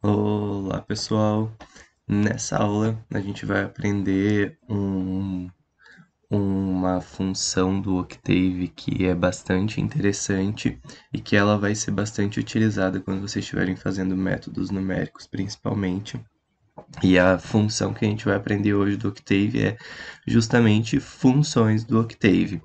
Olá, pessoal! Nessa aula a gente vai aprender uma função do Octave que é bastante interessante e que ela vai ser bastante utilizada quando vocês estiverem fazendo métodos numéricos, principalmente. E a função que a gente vai aprender hoje do Octave é justamente funções do Octave.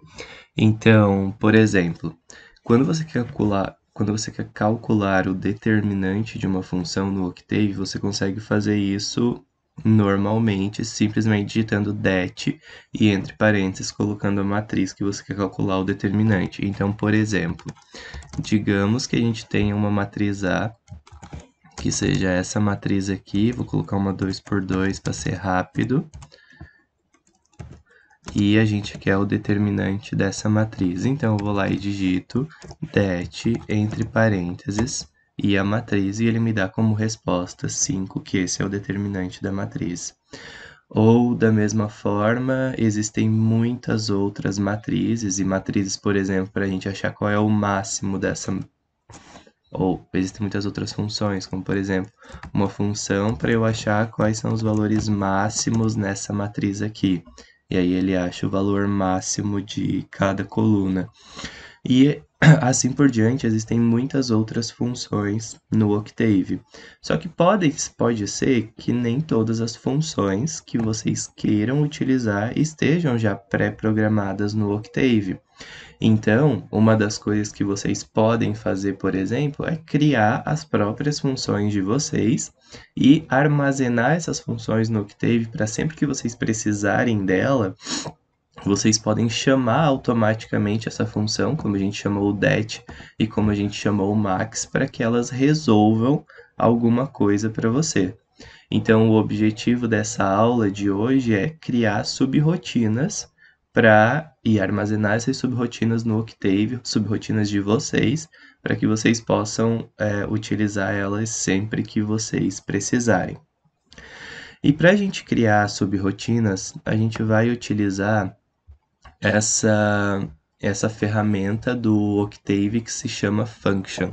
Então, por exemplo, quando você quer calcular o determinante de uma função no Octave, você consegue fazer isso normalmente, simplesmente digitando det e entre parênteses colocando a matriz que você quer calcular o determinante. Então, por exemplo, digamos que a gente tenha uma matriz A, que seja essa matriz aqui, vou colocar uma 2 por 2 para ser rápido. E a gente quer o determinante dessa matriz. Então, eu vou lá e digito det entre parênteses e a matriz, e ele me dá como resposta 5, que esse é o determinante da matriz. Ou, da mesma forma, existem muitas outras matrizes, e matrizes, por exemplo, para a gente achar qual é o máximo dessa. Ou existem muitas outras funções, como, por exemplo, uma função para eu achar quais são os valores máximos nessa matriz aqui. E aí ele acha o valor máximo de cada coluna. E assim por diante, existem muitas outras funções no Octave. Só que pode ser que nem todas as funções que vocês queiram utilizar estejam já pré-programadas no Octave. Então, uma das coisas que vocês podem fazer, por exemplo, é criar as próprias funções de vocês e armazenar essas funções no Octave para sempre que vocês precisarem dela, vocês podem chamar automaticamente essa função, como a gente chamou o det e como a gente chamou o max, para que elas resolvam alguma coisa para você. Então, o objetivo dessa aula de hoje é criar subrotinas e armazenar essas subrotinas no Octave, subrotinas de vocês, para que vocês possam utilizar elas sempre que vocês precisarem. E para a gente criar subrotinas, a gente vai utilizar essa ferramenta do Octave que se chama function.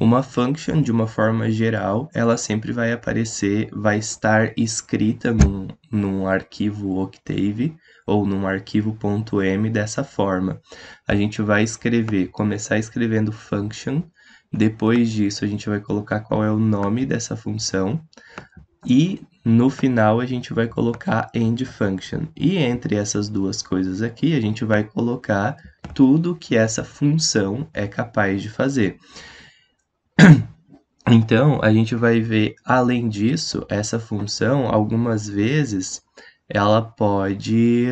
Uma function, de uma forma geral, ela sempre vai aparecer, vai estar escrita num arquivo Octave ou num arquivo .m dessa forma. A gente vai começar escrevendo function, depois disso a gente vai colocar qual é o nome dessa função, e no final a gente vai colocar end function. E entre essas duas coisas aqui, a gente vai colocar tudo que essa função é capaz de fazer. Então, a gente vai ver, além disso, essa função, algumas vezes, ela pode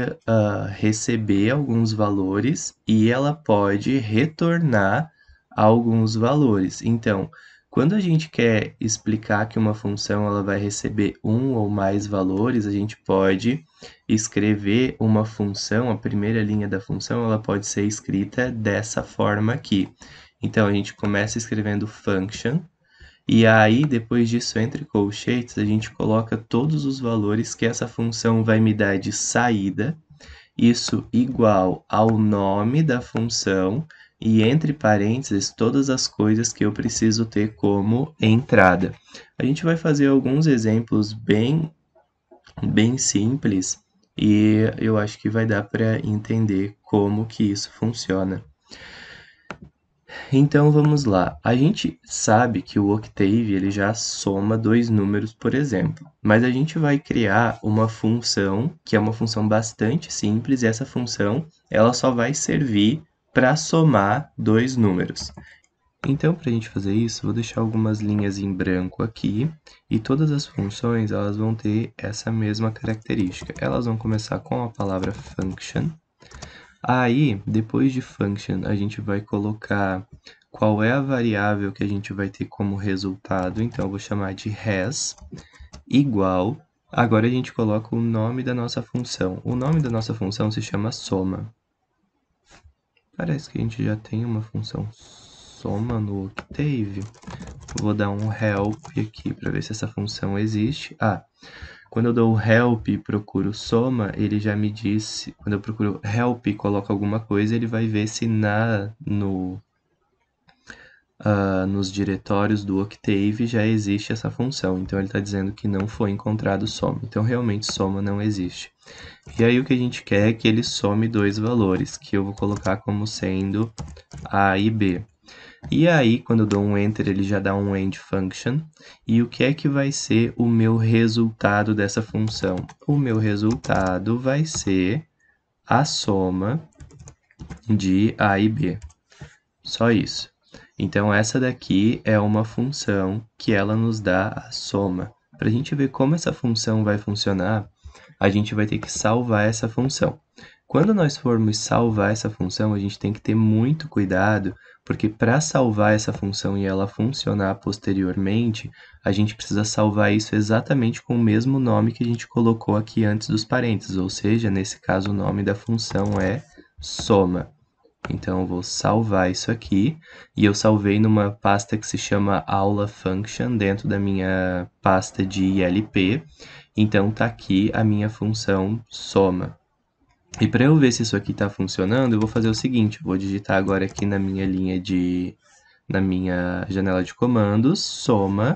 receber alguns valores e ela pode retornar alguns valores. Então, quando a gente quer explicar que uma função ela vai receber um ou mais valores, a gente pode escrever uma função, a primeira linha da função, ela pode ser escrita dessa forma aqui. Então, a gente começa escrevendo function, e aí, depois disso, entre colchetes, a gente coloca todos os valores que essa função vai me dar de saída, isso igual ao nome da função, e entre parênteses, todas as coisas que eu preciso ter como entrada. A gente vai fazer alguns exemplos bem simples, e eu acho que vai dar para entender como que isso funciona. Então vamos lá. A gente sabe que o Octave ele já soma dois números, por exemplo, mas a gente vai criar uma função que é uma função bastante simples, e essa função ela só vai servir para somar dois números. Então, para a gente fazer isso, vou deixar algumas linhas em branco aqui, e todas as funções elas vão ter essa mesma característica. Elas vão começar com a palavra function. Aí, depois de function, a gente vai colocar qual é a variável que a gente vai ter como resultado. Então, eu vou chamar de res igual. Agora a gente coloca o nome da nossa função. O nome da nossa função se chama soma. Parece que a gente já tem uma função soma no Octave. Vou dar um help aqui para ver se essa função existe. Quando eu dou help e procuro soma, ele já me disse, quando eu procuro help e coloco alguma coisa, ele vai ver se nos diretórios do Octave já existe essa função. Então, ele está dizendo que não foi encontrado soma. Então, realmente, soma não existe. E aí, o que a gente quer é que ele some dois valores, que eu vou colocar como sendo A e B. E aí, quando eu dou um Enter, ele já dá um End Function. E o que é que vai ser o meu resultado dessa função? O meu resultado vai ser a soma de A e B. Só isso. Então, essa daqui é uma função que ela nos dá a soma. Para a gente ver como essa função vai funcionar, a gente vai ter que salvar essa função. Quando nós formos salvar essa função, a gente tem que ter muito cuidado, porque para salvar essa função e ela funcionar posteriormente, a gente precisa salvar isso exatamente com o mesmo nome que a gente colocou aqui antes dos parênteses, ou seja, nesse caso o nome da função é soma. Então, eu vou salvar isso aqui, e eu salvei numa pasta que se chama aula function, dentro da minha pasta de ILP. Então, tá aqui a minha função soma. E para eu ver se isso aqui está funcionando, eu vou fazer o seguinte, eu vou digitar agora aqui na minha na minha janela de comandos, soma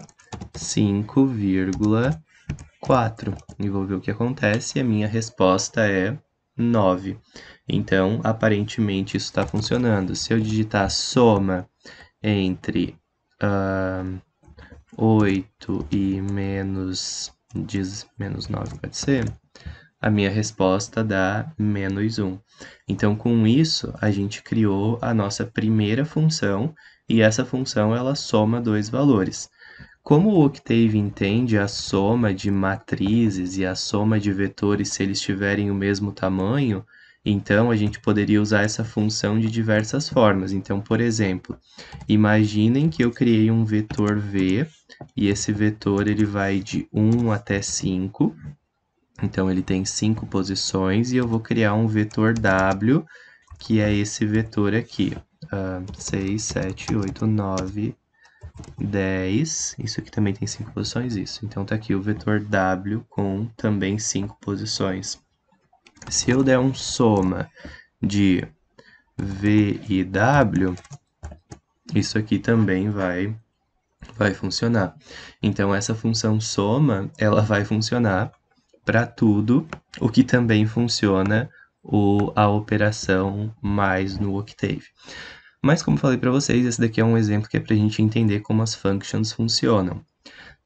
5,4. E vou ver o que acontece, e a minha resposta é 9. Então, aparentemente, isso está funcionando. Se eu digitar soma entre 8 e menos 9, pode ser? A minha resposta dá menos 1. Então, com isso, a gente criou a nossa primeira função, e essa função ela soma dois valores. Como o Octave entende a soma de matrizes e a soma de vetores se eles tiverem o mesmo tamanho, então a gente poderia usar essa função de diversas formas. Então, por exemplo, imaginem que eu criei um vetor V, e esse vetor ele vai de 1 até 5, então ele tem 5 posições, e eu vou criar um vetor W, que é esse vetor aqui, 6, 7, 8, 9, 10, isso aqui também tem 5 posições, isso. Então tá aqui o vetor W com também 5 posições. Se eu der um soma de V e W, isso aqui também vai funcionar. Então essa função soma, ela vai funcionar para tudo, o que também funciona a operação mais no Octave. Mas como falei para vocês, esse daqui é um exemplo que é para a gente entender como as functions funcionam.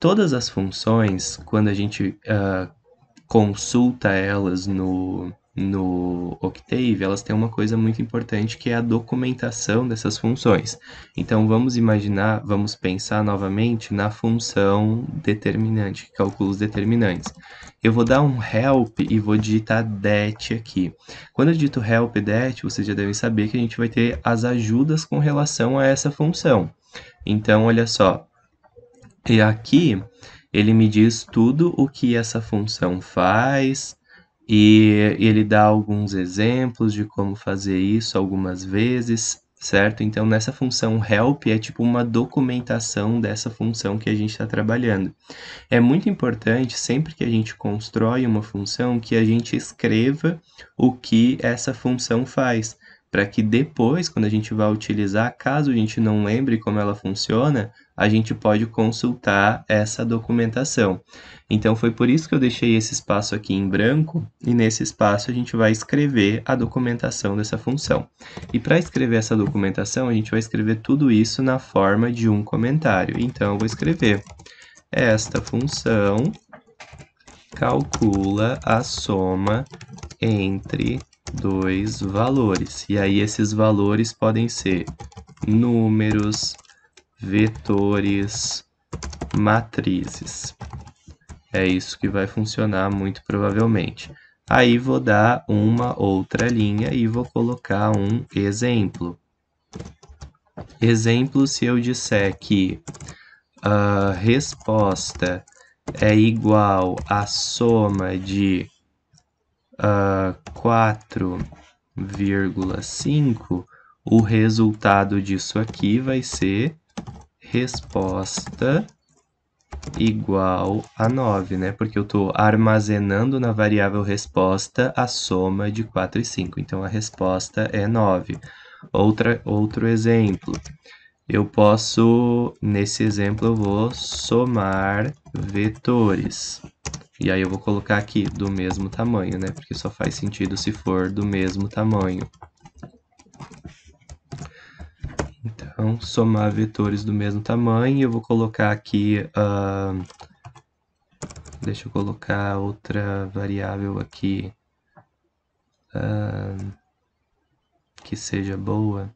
Todas as funções, quando a gente consulta elas no Octave, elas têm uma coisa muito importante que é a documentação dessas funções. Então vamos pensar novamente na função determinante, que calcula os determinantes. Eu vou dar um help e vou digitar det aqui. Quando eu digito help det, vocês já devem saber que a gente vai ter as ajudas com relação a essa função. Então, olha só, e aqui ele me diz tudo o que essa função faz, e ele dá alguns exemplos de como fazer isso algumas vezes, certo? Então, nessa função help é tipo uma documentação dessa função que a gente está trabalhando. É muito importante, sempre que a gente constrói uma função, que a gente escreva o que essa função faz, para que depois, quando a gente vai utilizar, caso a gente não lembre como ela funciona, a gente pode consultar essa documentação. Então, foi por isso que eu deixei esse espaço aqui em branco, e nesse espaço a gente vai escrever a documentação dessa função. E para escrever essa documentação, a gente vai escrever tudo isso na forma de um comentário. Então, eu vou escrever: esta função calcula a soma entre dois valores. E aí esses valores podem ser números, vetores, matrizes. É isso que vai funcionar muito provavelmente. Aí vou dar uma outra linha e vou colocar um exemplo. Exemplo, se eu disser que a resposta é igual à soma de 4,5, o resultado disso aqui vai ser resposta igual a 9, né? Porque eu estou armazenando na variável resposta a soma de 4 e 5. Então, a resposta é 9. Outro exemplo. eu posso, nesse exemplo, eu vou somar vetores. E aí eu vou colocar aqui do mesmo tamanho, né? Porque só faz sentido se for do mesmo tamanho. Então, somar vetores do mesmo tamanho, eu vou colocar aqui, deixa eu colocar outra variável aqui que seja boa.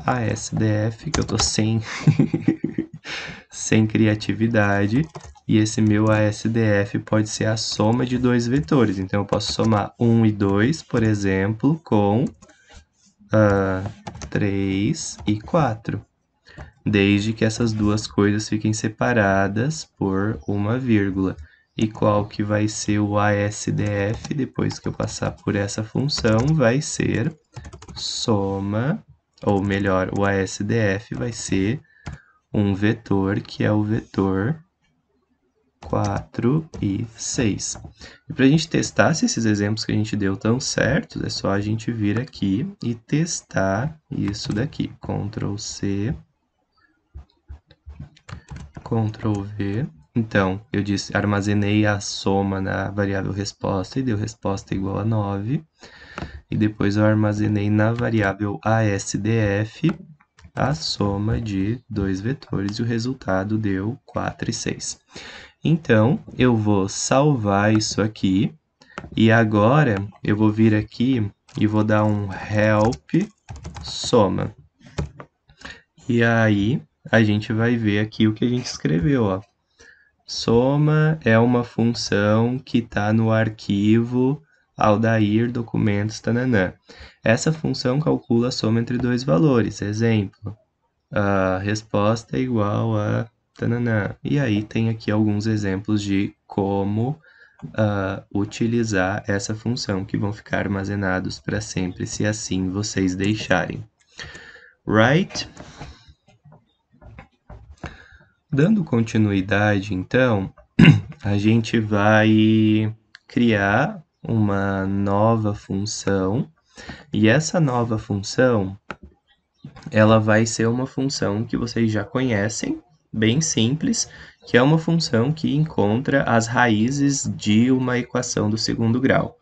ASDF, que eu tô sem, sem criatividade, e esse meu ASDF pode ser a soma de dois vetores. Então, eu posso somar 1 e 2, por exemplo, com 3 e 4, desde que essas duas coisas fiquem separadas por uma vírgula. E qual que vai ser o ASDF depois que eu passar por essa função? Vai ser soma, ou melhor, o ASDF vai ser um vetor que é o vetor 4 e 6. E para a gente testar se esses exemplos que a gente deu estão certos, é só a gente vir aqui e testar isso daqui. Ctrl C, Ctrl V. Então, eu disse, armazenei a soma na variável resposta e deu resposta igual a 9. E depois eu armazenei na variável ASDF a soma de dois vetores e o resultado deu 4 e 6. Então, eu vou salvar isso aqui e agora eu vou vir aqui e vou dar um help soma. E aí a gente vai ver aqui o que a gente escreveu, ó. Soma é uma função que está no arquivo Aldair documentos tananã. Essa função calcula a soma entre dois valores. Exemplo, a resposta é igual a tananã. E aí tem aqui alguns exemplos de como utilizar essa função, que vão ficar armazenados para sempre, se assim vocês deixarem. Right? Dando continuidade, então, a gente vai criar uma nova função, e essa nova função, ela vai ser uma função que vocês já conhecem, bem simples, que é uma função que encontra as raízes de uma equação do segundo grau.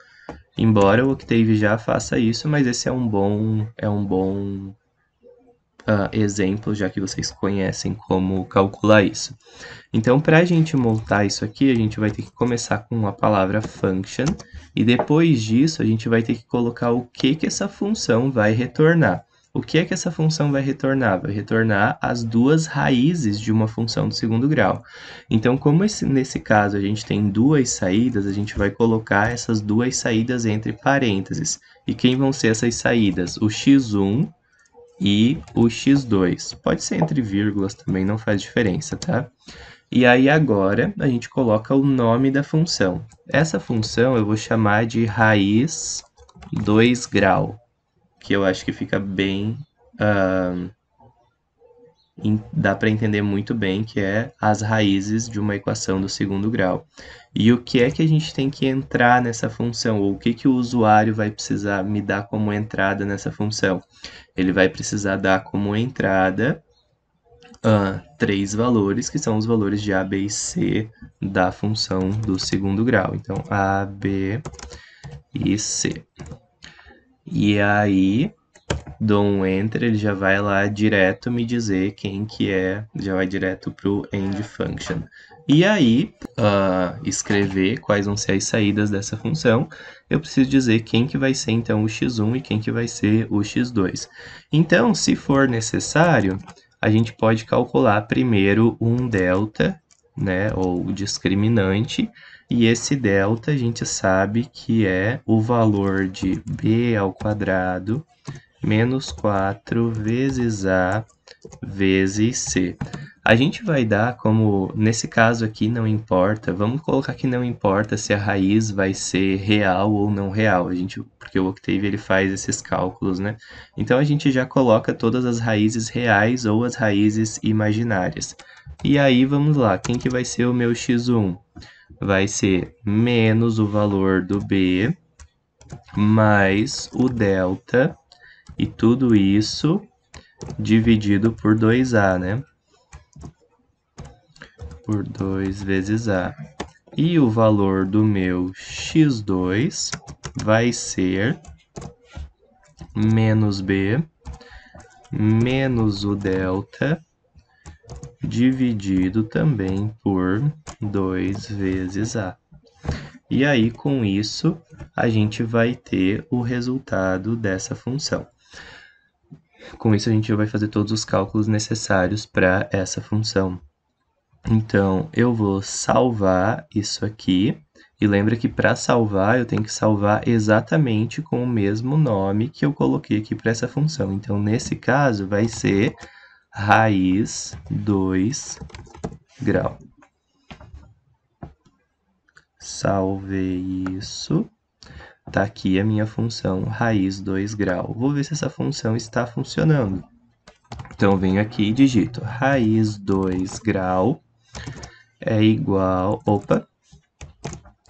Embora o Octave já faça isso, mas esse é um bom exemplo, já que vocês conhecem como calcular isso. Então, para a gente montar isso aqui, a gente vai ter que começar com a palavra function, e depois disso a gente vai ter que colocar o que essa função vai retornar. O que é que essa função vai retornar? Vai retornar as duas raízes de uma função do segundo grau. Então, como nesse caso a gente tem duas saídas, a gente vai colocar essas duas saídas entre parênteses. E quem vão ser essas saídas? O x1 e o x2. Pode ser entre vírgulas também, não faz diferença, tá? E aí agora a gente coloca o nome da função. Essa função eu vou chamar de raiz 2 grau, que eu acho que fica bem... dá para entender muito bem que é as raízes de uma equação do segundo grau. E o que é que a gente tem que entrar nessa função? Ou o que o usuário vai precisar me dar como entrada nessa função? Ele vai precisar dar como entrada 3 valores, que são os valores de A, B e C da função do segundo grau. Então, A, B e C. E aí, dou um Enter, ele já vai lá direto me dizer quem que é, já vai direto para o end function. E aí, escrever quais vão ser as saídas dessa função, eu preciso dizer quem que vai ser, então, o x1 e quem que vai ser o x2. Então, se for necessário, a gente pode calcular primeiro um delta, né, ou discriminante, e esse delta a gente sabe que é o valor de b ao quadrado menos 4 vezes A vezes C. A gente vai dar como, nesse caso aqui não importa, vamos colocar que não importa se a raiz vai ser real ou não real, porque o Octave ele faz esses cálculos, né? Então a gente já coloca todas as raízes reais ou as raízes imaginárias. E aí vamos lá, quem que vai ser o meu x1? Vai ser menos o valor do b mais o delta, e tudo isso dividido por 2A, né? Por 2 vezes A. E o valor do meu x2 vai ser menos B menos o delta dividido também por 2 vezes A. E aí, com isso, a gente vai ter o resultado dessa função. Com isso, a gente vai fazer todos os cálculos necessários para essa função. Então, eu vou salvar isso aqui. E lembra que para salvar, eu tenho que salvar exatamente com o mesmo nome que eu coloquei aqui para essa função. Então, nesse caso, vai ser raiz 2 grau. Salvei isso. Está aqui a minha função raiz 2 grau. Vou ver se essa função está funcionando. Então, eu venho aqui e digito raiz 2 grau é igual... Opa!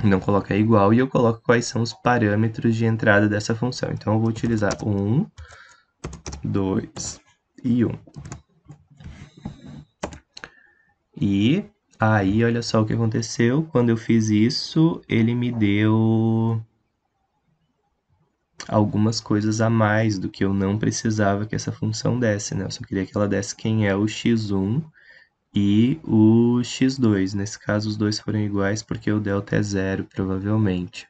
Não coloca igual e eu coloco quais são os parâmetros de entrada dessa função. Então, eu vou utilizar 1, 2 e 1. E aí, olha só o que aconteceu. Quando eu fiz isso, ele me deu algumas coisas a mais do que eu não precisava que essa função desse, né? Eu só queria que ela desse quem é o x1 e o x2. Nesse caso, os dois foram iguais porque o delta é zero, provavelmente.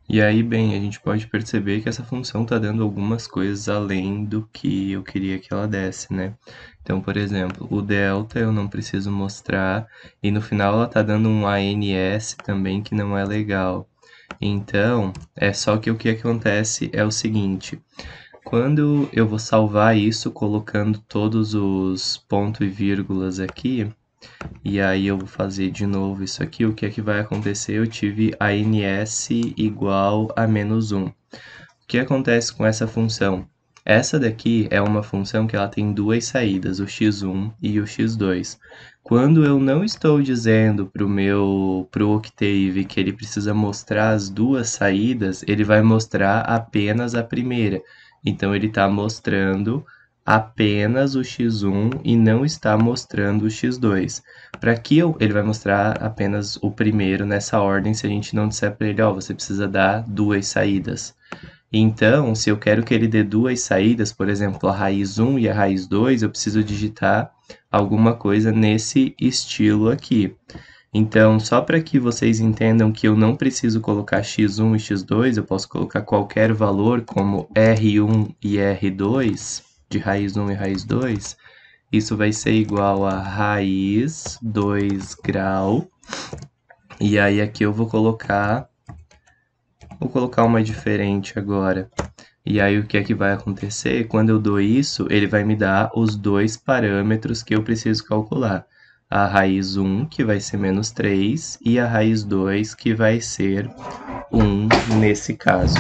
E aí, bem, a gente pode perceber que essa função está dando algumas coisas além do que eu queria que ela desse, né? Então, por exemplo, o delta eu não preciso mostrar, e no final ela está dando um ANS também que não é legal. Então, é só que o que acontece é o seguinte, quando eu vou salvar isso colocando todos os pontos e vírgulas aqui, e aí eu vou fazer de novo isso aqui, o que é que vai acontecer? Eu tive ANS igual a menos 1. O que acontece com essa função? Essa daqui é uma função que ela tem duas saídas, o x1 e o x2. Quando eu não estou dizendo pro Octave que ele precisa mostrar as duas saídas, ele vai mostrar apenas a primeira. Então, ele está mostrando apenas o x1 e não está mostrando o x2. Para que ele vai mostrar apenas o primeiro nessa ordem se a gente não disser para ele, ó, você precisa dar duas saídas. Então, se eu quero que ele dê duas saídas, por exemplo, a raiz 1 e a raiz 2, eu preciso digitar alguma coisa nesse estilo aqui. Então, só para que vocês entendam que eu não preciso colocar x1 e x2, eu posso colocar qualquer valor, como R1 e R2, de raiz 1 e raiz 2, isso vai ser igual a raiz 2 grau, e aí aqui eu vou colocar uma diferente agora. E aí o que é que vai acontecer? Quando eu dou isso, ele vai me dar os dois parâmetros que eu preciso calcular. A raiz 1, que vai ser menos 3, e a raiz 2, que vai ser 1 nesse caso.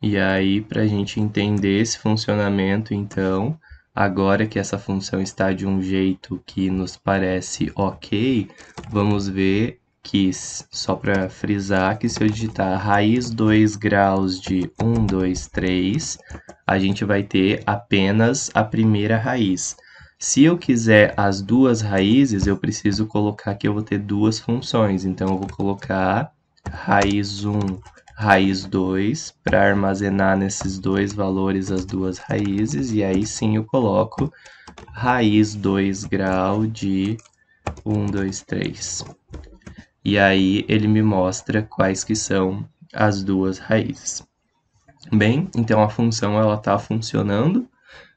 E aí, para a gente entender esse funcionamento, então, agora que essa função está de um jeito que nos parece ok, vamos ver que, só para frisar, que se eu digitar raiz 2 graus de 1, 2, 3, a gente vai ter apenas a primeira raiz. Se eu quiser as duas raízes, eu preciso colocar que eu vou ter duas funções. Então, eu vou colocar raiz 1, raiz 2, para armazenar nesses dois valores as duas raízes, e aí sim eu coloco raiz 2 grau de 1, 2, 3. E aí ele me mostra quais que são as duas raízes. Bem, então a função ela está funcionando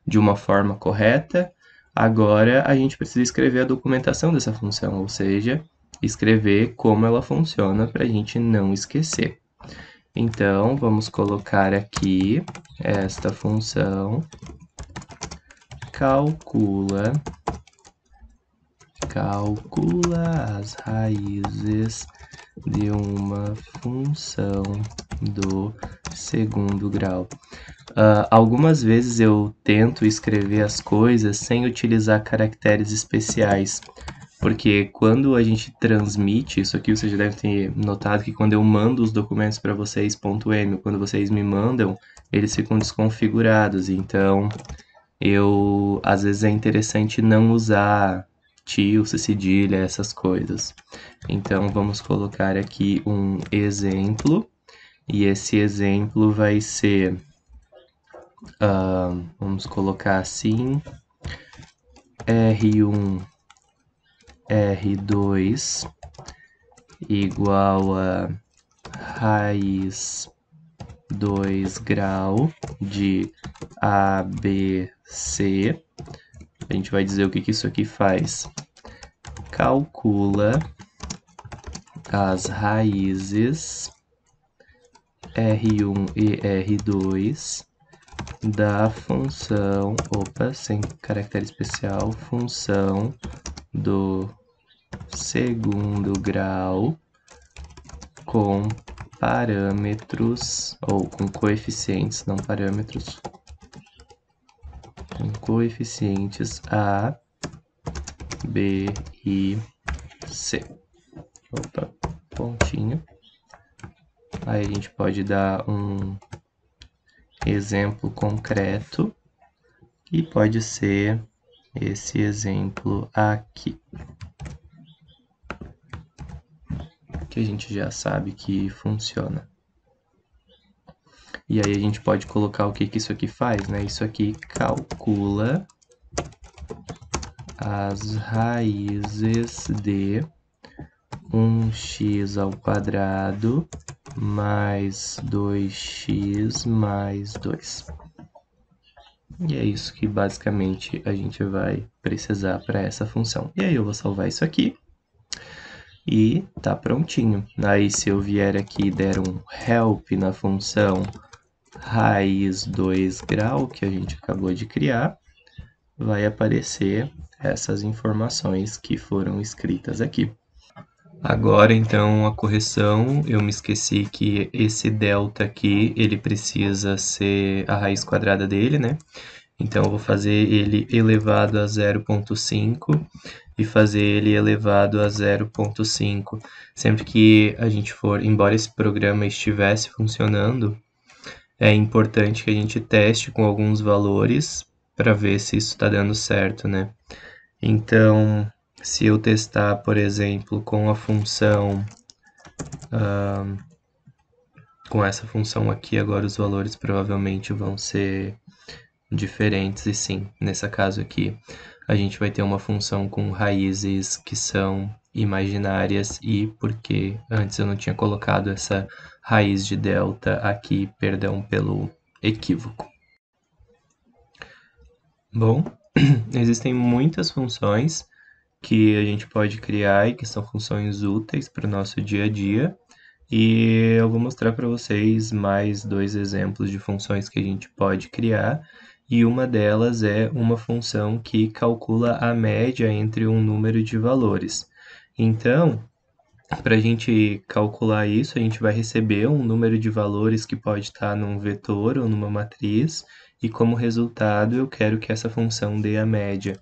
de uma forma correta. Agora a gente precisa escrever a documentação dessa função, ou seja, escrever como ela funciona para a gente não esquecer. Então, vamos colocar aqui esta função calcula as raízes de uma função do segundo grau. Algumas vezes eu tento escrever as coisas sem utilizar caracteres especiais, porque quando a gente transmite, isso aqui você já deve ter notado que quando eu mando os documentos para vocês, .m, quando vocês me mandam, eles ficam desconfigurados, então às vezes é interessante não usar tilde, cedilha, essas coisas. Então, vamos colocar aqui um exemplo, e esse exemplo vai ser, vamos colocar assim, R1, R2 igual a raiz 2 grau de ABC. A gente vai dizer o que isso aqui faz. Calcula as raízes R1 e R2 da função, sem caractere especial, função do segundo grau com parâmetros, ou com coeficientes, não parâmetros, com coeficientes A, B e C. Opa, pontinho. Aí a gente pode dar um exemplo concreto, que pode ser esse exemplo aqui, que a gente já sabe que funciona. E aí a gente pode colocar o que isso aqui faz, né? Isso aqui calcula as raízes de 1x ao quadrado mais 2x mais 2. E é isso que basicamente a gente vai precisar para essa função. E aí eu vou salvar isso aqui e tá prontinho. Aí se eu vier aqui e der um help na função raiz 2 grau, que a gente acabou de criar, vai aparecer essas informações que foram escritas aqui. Agora, então, a correção, eu me esqueci que esse delta aqui, ele precisa ser a raiz quadrada dele, né? Então, eu vou fazer ele elevado a 0,5 e fazer ele elevado a 0,5. Sempre que a gente for, embora esse programa estivesse funcionando, é importante que a gente teste com alguns valores para ver se isso está dando certo, né? Então, se eu testar, por exemplo, com a função, com essa função aqui, agora os valores provavelmente vão ser diferentes, e sim, nesse caso aqui, a gente vai ter uma função com raízes que são imaginárias, e porque antes eu não tinha colocado essa raiz de delta aqui, perdão pelo equívoco. Bom, existem muitas funções que a gente pode criar e que são funções úteis para o nosso dia a dia, e eu vou mostrar para vocês mais 2 exemplos de funções que a gente pode criar, e uma delas é uma função que calcula a média entre um número de valores. Então, para a gente calcular isso, a gente vai receber um número de valores que pode estar num vetor ou numa matriz, e como resultado eu quero que essa função dê a média.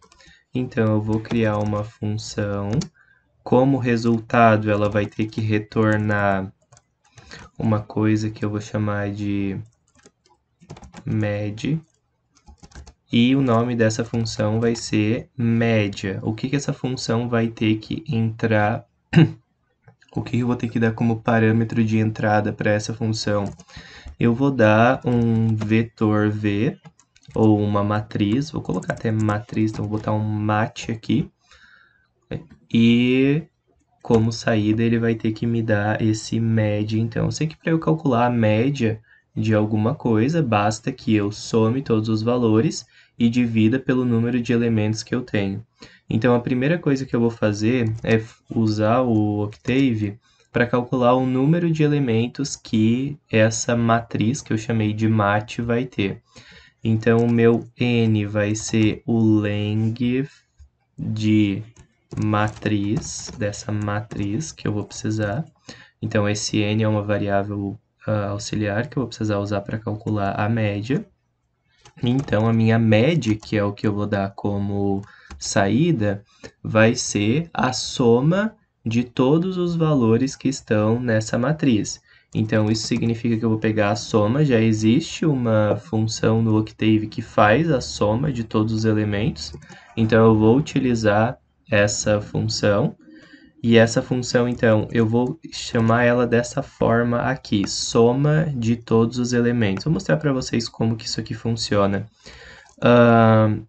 Então, eu vou criar uma função. Como resultado, ela vai ter que retornar uma coisa que eu vou chamar de med, e o nome dessa função vai ser média. O que essa função vai ter que entrar, o que eu vou ter que dar como parâmetro de entrada para essa função? Eu vou dar um vetor v, ou uma matriz, vou colocar até matriz, então vou botar um mat aqui, e como saída ele vai ter que me dar esse média. Então, eu sei que para eu calcular a média de alguma coisa, basta que eu some todos os valores e divida pelo número de elementos que eu tenho. Então, a primeira coisa que eu vou fazer é usar o Octave para calcular o número de elementos que essa matriz, que eu chamei de mat, vai ter. Então, o meu n vai ser o length de matriz, dessa matriz que eu vou precisar. Então, esse n é uma variável auxiliar que eu vou precisar usar para calcular a média. Então, a minha média, que é o que eu vou dar como saída, vai ser a soma de todos os valores que estão nessa matriz. Então, isso significa que eu vou pegar a soma, já existe uma função no Octave que faz a soma de todos os elementos, então eu vou utilizar essa função, e essa função, então, eu vou chamar ela dessa forma aqui, soma de todos os elementos. Vou mostrar para vocês como que isso aqui funciona.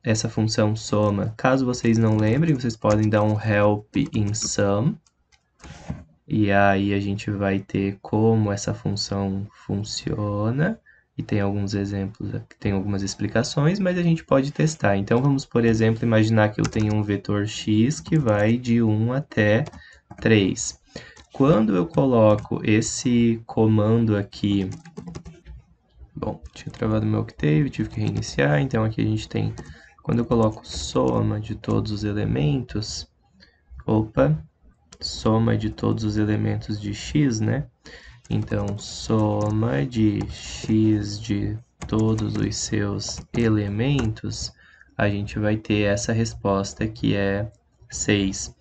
Essa função soma, caso vocês não lembrem, vocês podem dar um help in sum, e aí a gente vai ter como essa função funciona, e tem alguns exemplos, tem algumas explicações, mas a gente pode testar. Então, vamos, por exemplo, imaginar que eu tenho um vetor x que vai de 1 até 3. Quando eu coloco esse comando aqui... Bom, tinha travado meu Octave, tive que reiniciar, então aqui a gente tem... Quando eu coloco soma de todos os elementos... Opa! Soma de todos os elementos de x, né? Então, soma de x de todos os seus elementos, a gente vai ter essa resposta que é 6.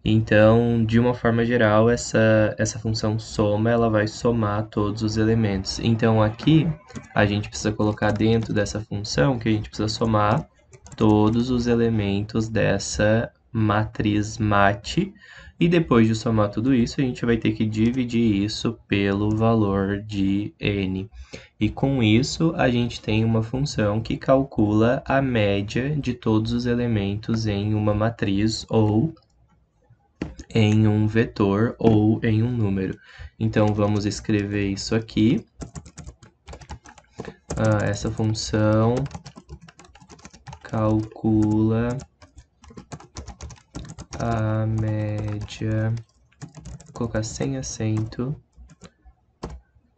Então, de uma forma geral, essa função soma, ela vai somar todos os elementos. Então, aqui, a gente precisa colocar dentro dessa função que a gente precisa somar todos os elementos dessa matriz mate, e depois de somar tudo isso, a gente vai ter que dividir isso pelo valor de n. E com isso, a gente tem uma função que calcula a média de todos os elementos em uma matriz ou em um vetor ou em um número. Então, vamos escrever isso aqui. Essa função calcula a média, vou colocar sem acento,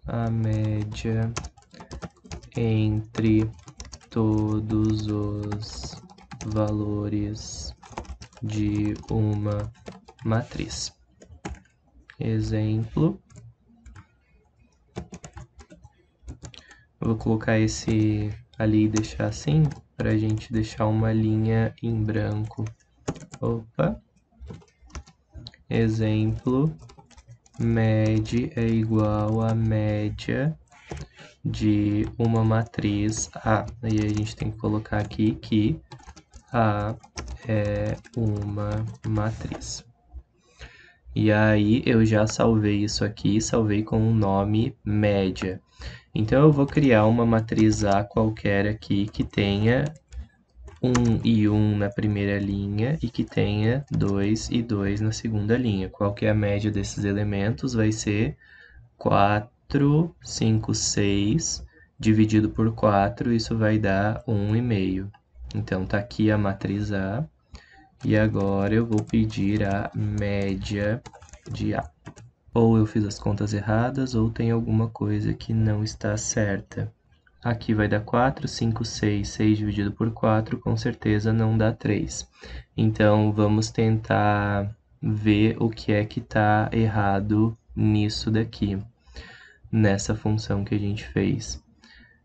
a média entre todos os valores de uma matriz. Exemplo. Eu vou colocar esse ali e deixar assim, para a gente deixar uma linha em branco. Opa. Exemplo. Med é igual a média de uma matriz A. Aí a gente tem que colocar aqui que A é uma matriz. E aí eu já salvei isso aqui, salvei com o nome média. Então eu vou criar uma matriz A qualquer aqui que tenha 1 e 1 na primeira linha e que tenha 2 e 2 na segunda linha. Qual que é a média desses elementos? Vai ser 4, 5, 6, dividido por 4, isso vai dar 1,5. Então, tá aqui a matriz A, e agora eu vou pedir a média de A. Ou eu fiz as contas erradas, ou tem alguma coisa que não está certa. Aqui vai dar 4, 5, 6, 6 dividido por 4, com certeza não dá 3. Então, vamos tentar ver o que é que está errado nisso daqui, nessa função que a gente fez.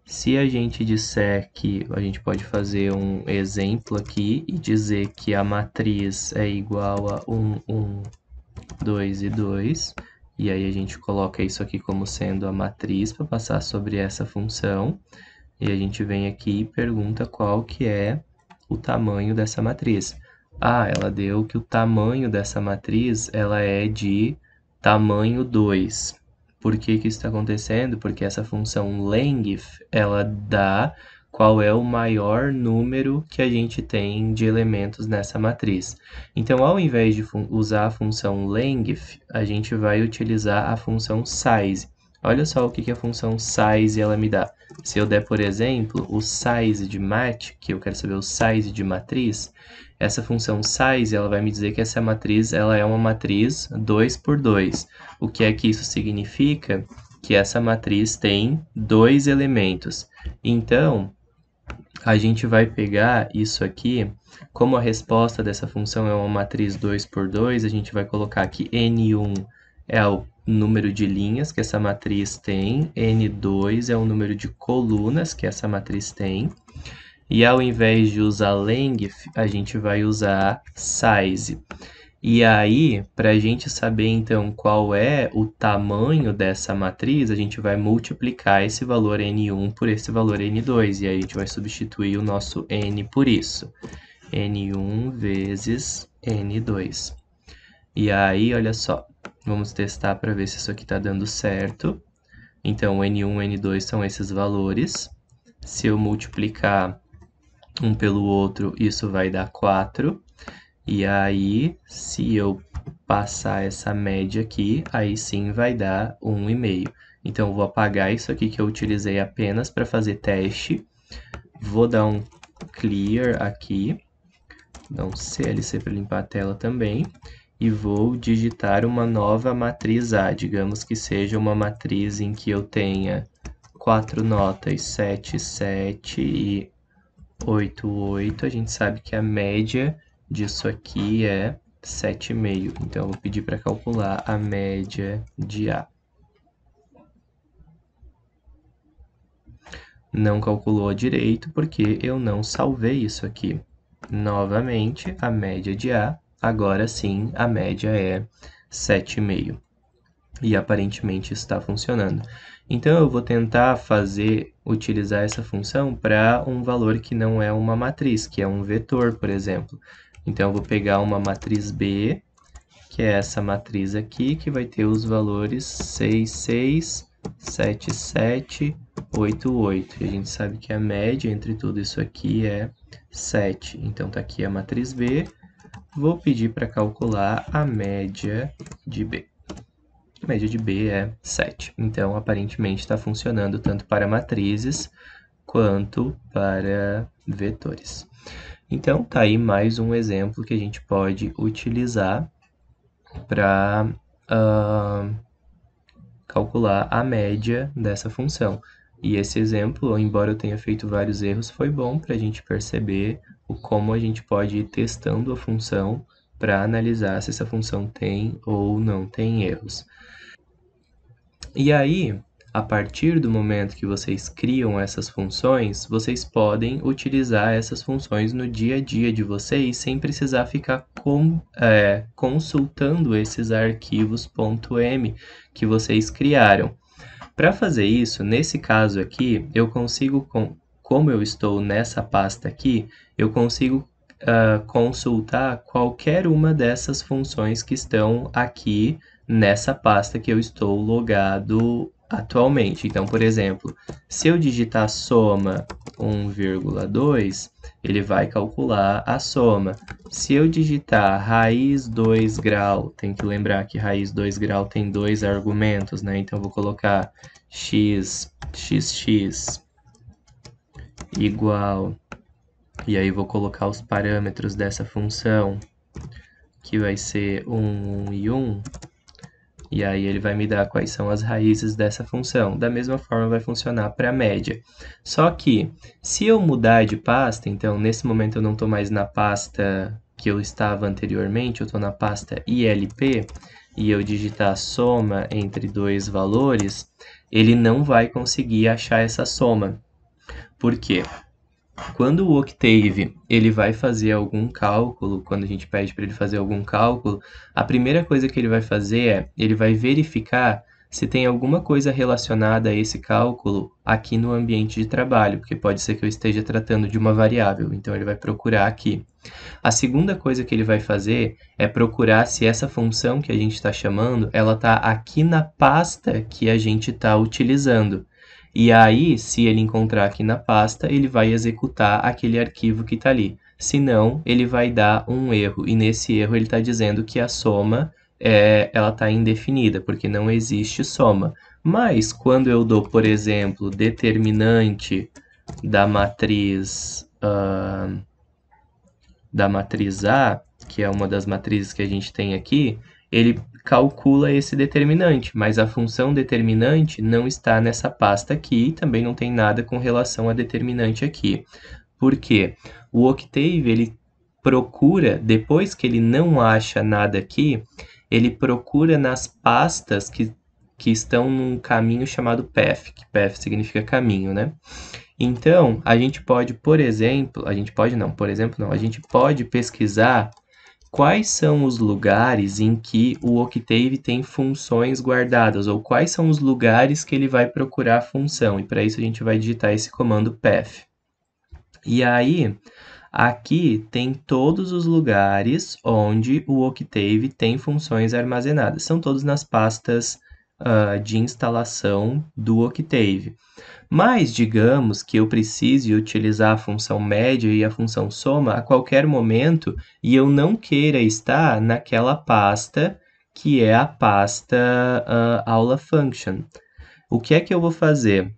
Se a gente disser que a gente pode fazer um exemplo aqui e dizer que a matriz é igual a 1, 1, 2 e 2, e aí a gente coloca isso aqui como sendo a matriz para passar sobre essa função, e a gente vem aqui e pergunta qual que é o tamanho dessa matriz. Ela deu que o tamanho dessa matriz ela é de tamanho 2. Por que que isso está acontecendo? Porque essa função length, ela dá qual é o maior número que a gente tem de elementos nessa matriz. Então, ao invés de usar a função length, a gente vai utilizar a função size. Olha só o que que a função size ela me dá. Se eu der, por exemplo, o size de mat, que eu quero saber o size de matriz, essa função size ela vai me dizer que essa matriz ela é uma matriz 2 por 2. O que é que isso significa? Que essa matriz tem 2 elementos. Então, a gente vai pegar isso aqui, como a resposta dessa função é uma matriz 2 por 2, a gente vai colocar que N1 é o número de linhas que essa matriz tem, N2 é o número de colunas que essa matriz tem, e ao invés de usar length, a gente vai usar size. E aí, para a gente saber, então, qual é o tamanho dessa matriz, a gente vai multiplicar esse valor N1 por esse valor N2. E aí a gente vai substituir o nosso N por isso. N1 vezes N2. E aí, olha só, vamos testar para ver se isso aqui está dando certo. Então, N1 e N2 são esses valores. Se eu multiplicar um pelo outro, isso vai dar 4. E aí, se eu passar essa média aqui, aí sim vai dar 1,5. Então, eu vou apagar isso aqui que eu utilizei apenas para fazer teste. Vou dar um clear aqui, dar um CLC para limpar a tela também. E vou digitar uma nova matriz A. Digamos que seja uma matriz em que eu tenha 4 notas, 7, 7 e 8, 8. A gente sabe que a média disso aqui é 7,5. Então, eu vou pedir para calcular a média de A. Não calculou direito porque eu não salvei isso aqui. Novamente, a média de A. Agora sim, a média é 7,5. E aparentemente está funcionando. Então, eu vou tentar utilizar essa função para um valor que não é uma matriz, que é um vetor, por exemplo. Então, eu vou pegar uma matriz B, que é essa matriz aqui, que vai ter os valores 6, 6, 7, 7, 8, 8. E a gente sabe que a média entre tudo isso aqui é 7. Então, está aqui a matriz B. Vou pedir para calcular a média de B. A média de B é 7. Então, aparentemente, está funcionando tanto para matrizes quanto para vetores. Então, tá aí mais um exemplo que a gente pode utilizar para calcular a média dessa função. E esse exemplo, embora eu tenha feito vários erros, foi bom para a gente perceber como a gente pode ir testando a função para analisar se essa função tem ou não tem erros. E aí, a partir do momento que vocês criam essas funções, vocês podem utilizar essas funções no dia a dia de vocês sem precisar ficar consultando esses arquivos .m que vocês criaram. Para fazer isso, nesse caso aqui, eu consigo, como eu estou nessa pasta aqui, eu consigo consultar qualquer uma dessas funções que estão aqui nessa pasta que eu estou logado atualmente. Então, por exemplo, se eu digitar soma 1,2, ele vai calcular a soma. Se eu digitar raiz 2 grau, tem que lembrar que raiz 2 grau tem dois argumentos, né? Então, eu vou colocar x igual, e aí vou colocar os parâmetros dessa função, que vai ser 1, 1 e 1, e aí ele vai me dar quais são as raízes dessa função. Da mesma forma vai funcionar para a média. Só que, se eu mudar de pasta, então nesse momento eu não estou mais na pasta que eu estava anteriormente, eu estou na pasta ILP, e eu digitar soma entre dois valores, ele não vai conseguir achar essa soma. Por quê? Quando o Octave ele vai fazer algum cálculo, quando a gente pede para ele fazer algum cálculo, a primeira coisa que ele vai fazer é, ele vai verificar se tem alguma coisa relacionada a esse cálculo aqui no ambiente de trabalho, porque pode ser que eu esteja tratando de uma variável, então ele vai procurar aqui. A segunda coisa que ele vai fazer é procurar se essa função que a gente está chamando, ela está aqui na pasta que a gente está utilizando. E aí, se ele encontrar aqui na pasta, ele vai executar aquele arquivo que está ali. Se não, ele vai dar um erro. E nesse erro ele está dizendo que a soma ela está indefinida, porque não existe soma. Mas, quando eu dou, por exemplo, determinante da matriz A, que é uma das matrizes que a gente tem aqui, ele calcula esse determinante, mas a função determinante não está nessa pasta aqui e também não tem nada com relação a determinante aqui. Por quê? O Octave, ele procura, depois que ele não acha nada aqui, ele procura nas pastas que estão num caminho chamado path, que path significa caminho, né? Então, a gente pode, por exemplo, a gente pode pesquisar quais são os lugares em que o Octave tem funções guardadas, ou quais são os lugares que ele vai procurar a função. E para isso a gente vai digitar esse comando path. E aí, aqui tem todos os lugares onde o Octave tem funções armazenadas. São todos nas pastas de instalação do Octave. Mas digamos que eu precise utilizar a função média e a função soma a qualquer momento e eu não queira estar naquela pasta que é a pasta aula function. O que é que eu vou fazer?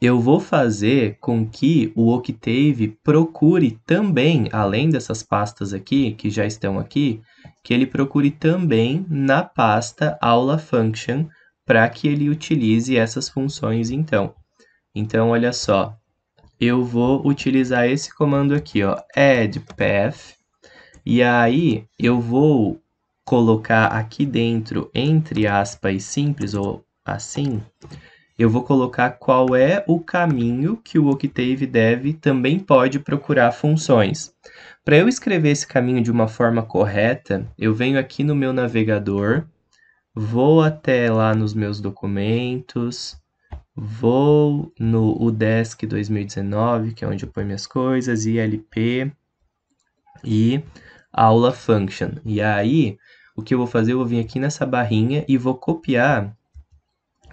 Eu vou fazer com que o Octave procure também, além dessas pastas aqui, que já estão aqui, que ele procure também na pasta aula function para que ele utilize essas funções então. Então, olha só, eu vou utilizar esse comando aqui, ó, add path, e aí eu vou colocar aqui dentro, entre aspas simples, ou assim, eu vou colocar qual é o caminho que o Octave também pode procurar funções. Para eu escrever esse caminho de uma forma correta, eu venho aqui no meu navegador, vou até lá nos meus documentos, vou no UDESC 2019, que é onde eu ponho minhas coisas, ILP e aula function. E aí, o que eu vou fazer? Eu vou vir aqui nessa barrinha e vou copiar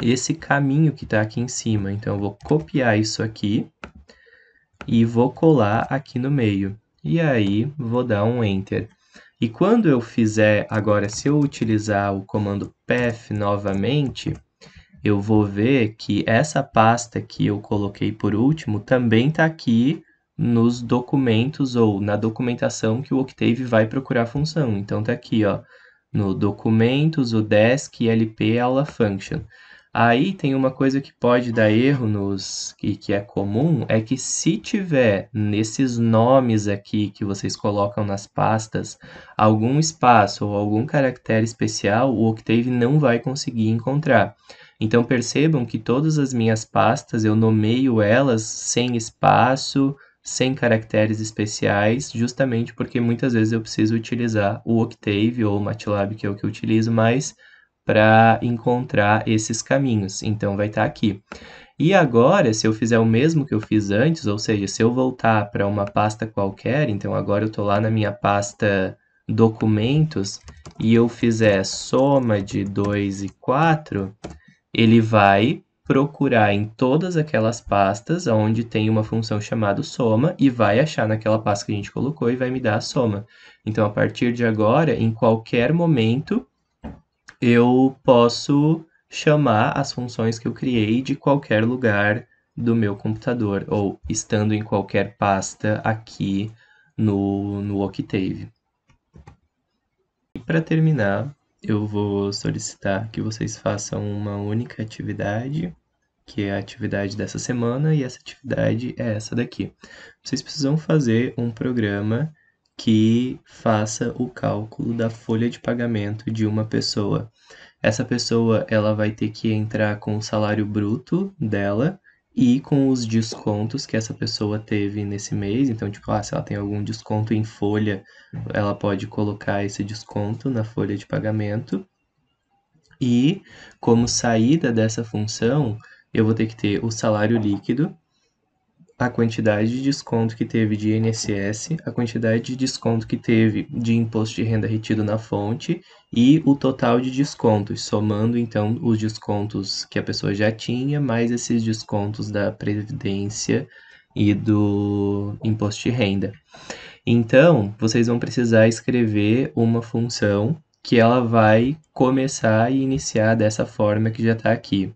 esse caminho que está aqui em cima. Então, eu vou copiar isso aqui e vou colar aqui no meio. E aí, vou dar um Enter. E quando eu fizer, agora, se eu utilizar o comando path novamente, eu vou ver que essa pasta que eu coloquei por último também está aqui nos documentos ou na documentação que o Octave vai procurar a função. Então, está aqui, ó, no documentos, o desk, LP, aula function. Aí tem uma coisa que pode dar erro que é comum, é que se tiver nesses nomes aqui que vocês colocam nas pastas algum espaço ou algum caractere especial, o Octave não vai conseguir encontrar. Então percebam que todas as minhas pastas eu nomeio elas sem espaço, sem caracteres especiais, justamente porque muitas vezes eu preciso utilizar o Octave ou o MATLAB, que é o que eu utilizo mais, para encontrar esses caminhos. Então vai estar aqui. E agora, se eu fizer o mesmo que eu fiz antes, ou seja, se eu voltar para uma pasta qualquer, então agora eu estou lá na minha pasta documentos, e eu fizer soma de 2 e 4, ele vai procurar em todas aquelas pastas onde tem uma função chamada soma e vai achar naquela pasta que a gente colocou e vai me dar a soma. Então, a partir de agora, em qualquer momento, eu posso chamar as funções que eu criei de qualquer lugar do meu computador, ou estando em qualquer pasta aqui no Octave. E para terminar, eu vou solicitar que vocês façam uma única atividade, que é a atividade dessa semana, e essa atividade é essa daqui. Vocês precisam fazer um programa que faça o cálculo da folha de pagamento de uma pessoa. Essa pessoa ela vai ter que entrar com o salário bruto dela e com os descontos que essa pessoa teve nesse mês. Então, tipo, se ela tem algum desconto em folha, ela pode colocar esse desconto na folha de pagamento. E como saída dessa função, eu vou ter que ter o salário líquido, a quantidade de desconto que teve de INSS, a quantidade de desconto que teve de imposto de renda retido na fonte e o total de descontos, somando então os descontos que a pessoa já tinha, mais esses descontos da Previdência e do imposto de renda. Então, vocês vão precisar escrever uma função que ela vai começar e iniciar dessa forma que já está aqui.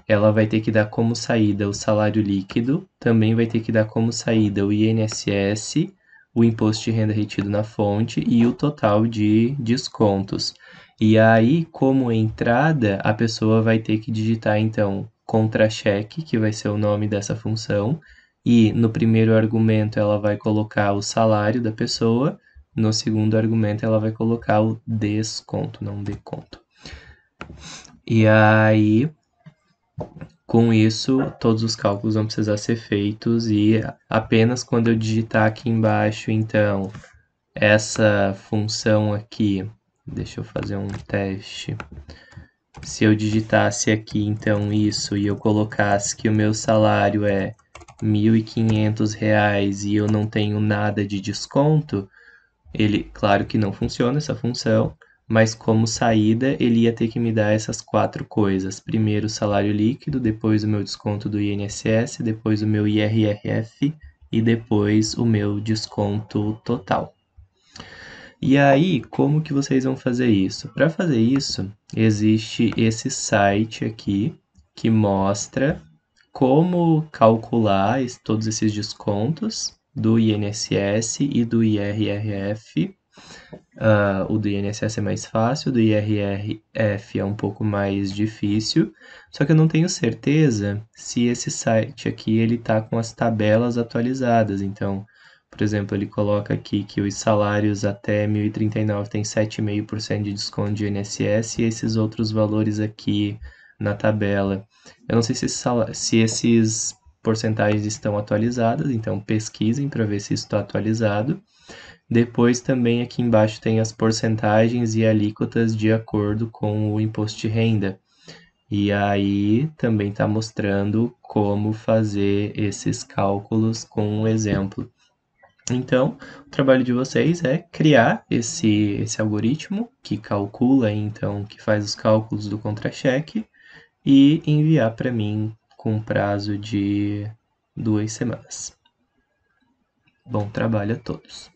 Ela vai ter que dar como saída o salário líquido, também vai ter que dar como saída o INSS, o imposto de renda retido na fonte e o total de descontos. E aí, como entrada, a pessoa vai ter que digitar, então, contra-cheque, que vai ser o nome dessa função, e no primeiro argumento ela vai colocar o salário da pessoa, no segundo argumento ela vai colocar o desconto, não deconto. E aí, com isso, todos os cálculos vão precisar ser feitos e apenas quando eu digitar aqui embaixo, então, essa função aqui, deixa eu fazer um teste. Se eu digitasse aqui, então, isso, e eu colocasse que o meu salário é R$ 1.500 e eu não tenho nada de desconto, ele, claro que não funciona essa função, mas como saída, ele ia ter que me dar essas 4 coisas. Primeiro o salário líquido, depois o meu desconto do INSS, depois o meu IRRF e depois o meu desconto total. E aí, como que vocês vão fazer isso? Para fazer isso, existe esse site aqui que mostra como calcular todos esses descontos do INSS e do IRRF. O do INSS é mais fácil, o do IRRF é um pouco mais difícil, só que eu não tenho certeza se esse site aqui ele tá com as tabelas atualizadas. Então, por exemplo, ele coloca aqui que os salários até 1.039 têm 7,5% de desconto de INSS e esses outros valores aqui na tabela. Eu não sei se esses porcentagens estão atualizadas, então pesquisem para ver se isso está atualizado. Depois também aqui embaixo tem as porcentagens e alíquotas de acordo com o imposto de renda. E aí também está mostrando como fazer esses cálculos com um exemplo. Então, o trabalho de vocês é criar esse algoritmo que calcula, então, que faz os cálculos do contra-cheque e enviar para mim com prazo de 2 semanas. Bom trabalho a todos!